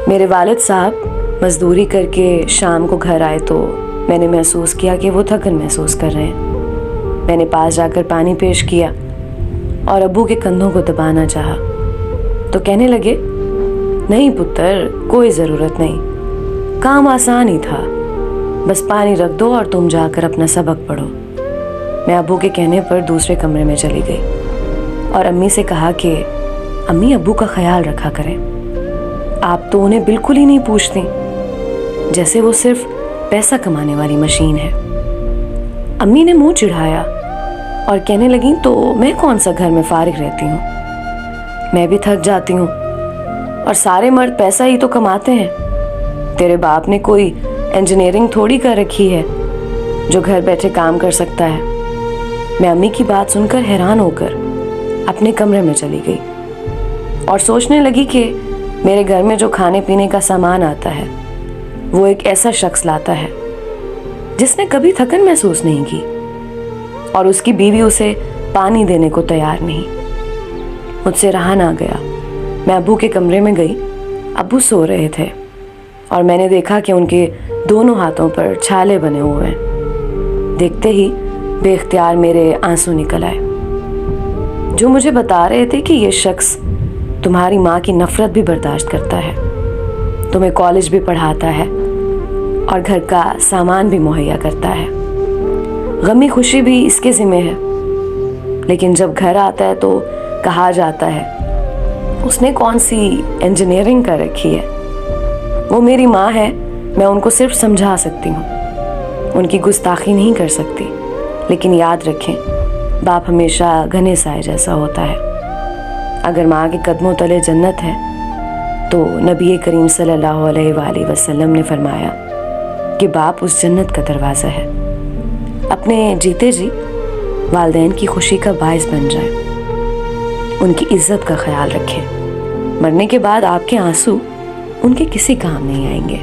میرے والد صاحب مزدوری کر کے شام کو گھر آئے تو میں نے محسوس کیا کہ وہ تھکن محسوس کر رہے ہیں۔ میں نے پاس جا کر پانی پیش کیا اور ابو کے کندھوں کو دبانا چاہا تو کہنے لگے، نہیں پتر، کوئی ضرورت نہیں، کام آسان ہی تھا، بس پانی رکھ دو اور تم جا کر اپنا سبق پڑھو۔ میں ابو کے کہنے پر دوسرے کمرے میں چلی گئی اور امی سے کہا کہ امی ابو کا خیال رکھا کریں، آپ تو انہیں بالکل ہی نہیں پوچھتی، جیسے وہ صرف پیسہ کمانے والی مشین ہے۔ امی نے منہ چڑھایا اور کہنے لگیں، تو میں کون سا گھر میں فارغ رہتی ہوں، میں بھی تھک جاتی ہوں اور سارے مرد پیسہ ہی تو کماتے ہیں، تیرے باپ نے کوئی انجینئرنگ تھوڑی کر رکھی ہے جو گھر بیٹھے کام کر سکتا ہے۔ میں امی کی بات سن کر حیران ہو کر اپنے کمرے میں چلی گئی اور سوچنے لگی کہ میرے گھر میں جو کھانے پینے کا سامان آتا ہے وہ ایک ایسا شخص لاتا ہے جس نے کبھی تھکن محسوس نہیں کی، اور اس کی بیوی اسے پانی دینے کو تیار نہیں۔ مجھ سے رہا نہ گیا، میں ابو کے کمرے میں گئی۔ ابو سو رہے تھے اور میں نے دیکھا کہ ان کے دونوں ہاتھوں پر چھالے بنے ہوئے ہیں۔ دیکھتے ہی بے اختیار میرے آنسو نکل آئے، جو مجھے بتا رہے تھے کہ یہ شخص تمہاری ماں کی نفرت بھی برداشت کرتا ہے، تمہیں کالج بھی پڑھاتا ہے اور گھر کا سامان بھی مہیا کرتا ہے، غمی خوشی بھی اس کے ذمہ ہے، لیکن جب گھر آتا ہے تو کہا جاتا ہے اس نے کون سی انجینئرنگ کر رکھی ہے۔ وہ میری ماں ہے، میں ان کو صرف سمجھا سکتی ہوں، ان کی گستاخی نہیں کر سکتی، لیکن یاد رکھیں باپ ہمیشہ گھنے سائے جیسا ہوتا ہے۔ اگر ماں کے قدموں تلے جنت ہے تو نبی کریم صلی اللہ علیہ وآلہ وسلم نے فرمایا کہ باپ اس جنت کا دروازہ ہے۔ اپنے جیتے جی والدین کی خوشی کا باعث بن جائے، ان کی عزت کا خیال رکھیں، مرنے کے بعد آپ کے آنسو ان کے کسی کام نہیں آئیں گے۔